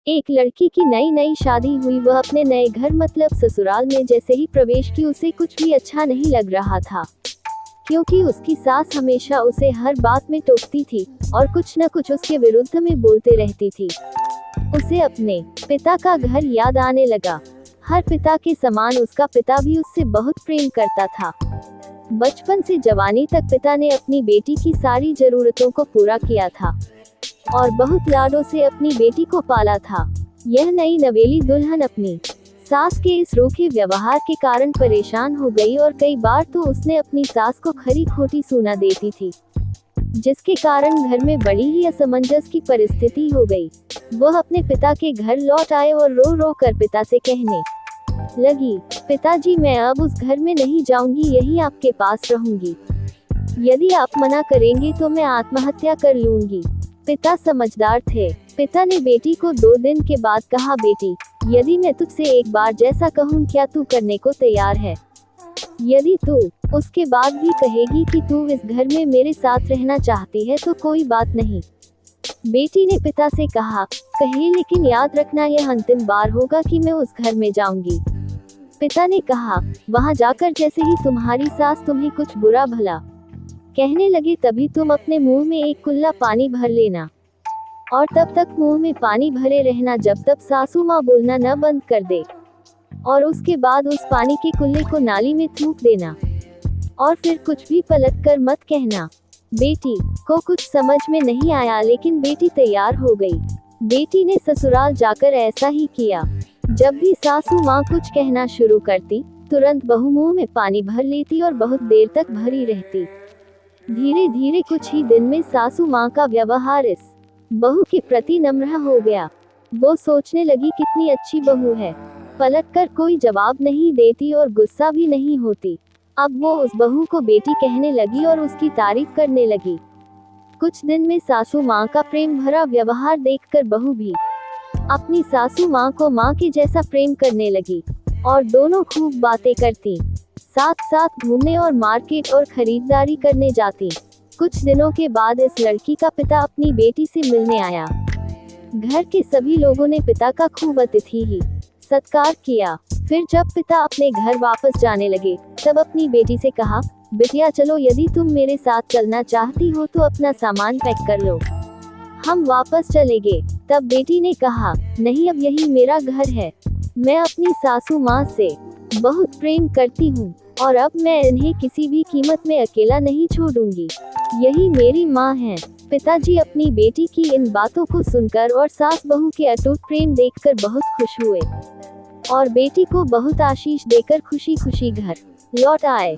एक लड़की की नई नई शादी हुई, वह अपने नए घर मतलब ससुराल में जैसे ही प्रवेश की उसे कुछ भी अच्छा नहीं लग रहा था, क्योंकि उसकी सास हमेशा उसे हर बात में टोकती थी और कुछ न कुछ उसके विरुद्ध में बोलते रहती थी। उसे अपने पिता का घर याद आने लगा। हर पिता के समान उसका पिता भी उससे बहुत प्रेम करता था। बचपन से जवानी तक पिता ने अपनी बेटी की सारी जरूरतों को पूरा किया था और बहुत लाडों से अपनी बेटी को पाला था। यह नई नवेली दुल्हन अपनी सास के इस रूखे व्यवहार के कारण परेशान हो गई और कई बार तो उसने अपनी सास को खरी खोटी सुना देती थी, जिसके कारण घर में बड़ी ही असमंजस की परिस्थिति हो गई। वह अपने पिता के घर लौट आए और रो रो कर पिता से कहने लगी, पिताजी मैं अब उस घर में नहीं जाऊंगी, यही आपके पास रहूंगी। यदि आप मना करेंगे तो मैं आत्महत्या कर लूंगी। पिता समझदार थे। पिता ने बेटी को 2 दिन के बाद कहा, बेटी यदि मैं तुझसे एक बार जैसा कहूँ क्या तू करने को तैयार है? यदि तू उसके बाद भी कहेगी कि तू इस घर में मेरे साथ रहना चाहती है तो कोई बात नहीं। बेटी ने पिता से कहा, कहे लेकिन याद रखना यह अंतिम बार होगा कि मैं उस घर में जाऊंगी। पिता ने कहा, वहां जाकर जैसे ही तुम्हारी सास तुम्हें कुछ बुरा भला कहने लगे तभी तुम अपने मुंह में एक कुल्ला पानी भर लेना और तब तक मुंह में पानी भरे रहना जब तक सासू माँ बोलना न बंद कर दे, और उसके बाद उस पानी के कुल्ले को नाली में थूक देना और फिर कुछ भी पलट कर मत कहना। बेटी को कुछ समझ में नहीं आया, लेकिन बेटी तैयार हो गई। बेटी ने ससुराल जाकर ऐसा ही किया। जब भी सासू माँ कुछ कहना शुरू करती, तुरंत बहू मुंह में पानी भर लेती और बहुत देर तक भरी रहती। धीरे धीरे कुछ ही दिन में सासू माँ का व्यवहार इस बहू के प्रति नम्र हो गया। वो सोचने लगी कितनी अच्छी बहू है, पलटकर कोई जवाब नहीं देती और गुस्सा भी नहीं होती। अब वो उस बहू को बेटी कहने लगी और उसकी तारीफ करने लगी। कुछ दिन में सासू माँ का प्रेम भरा व्यवहार देखकर बहू भी अपनी सासू माँ को माँ के जैसा प्रेम करने लगी और दोनों खूब बातें करती, साथ साथ घूमने और मार्केट और खरीदारी करने जाती। कुछ दिनों के बाद इस लड़की का पिता अपनी बेटी से मिलने आया। घर के सभी लोगों ने पिता का खूब अतिथि ही सत्कार किया। फिर जब पिता अपने घर वापस जाने लगे तब अपनी बेटी से कहा, बिटिया चलो, यदि तुम मेरे साथ चलना चाहती हो तो अपना सामान पैक कर लो, हम वापस चलेंगे। तब बेटी ने कहा, नहीं, अब यही मेरा घर है, मैं अपनी सासू माँ से बहुत प्रेम करती हूँ और अब मैं इन्हें किसी भी कीमत में अकेला नहीं छोड़ूंगी, यही मेरी माँ है। पिताजी अपनी बेटी की इन बातों को सुनकर और सास बहू के अटूट प्रेम देखकर बहुत खुश हुए और बेटी को बहुत आशीष देकर खुशी खुशी घर लौट आए।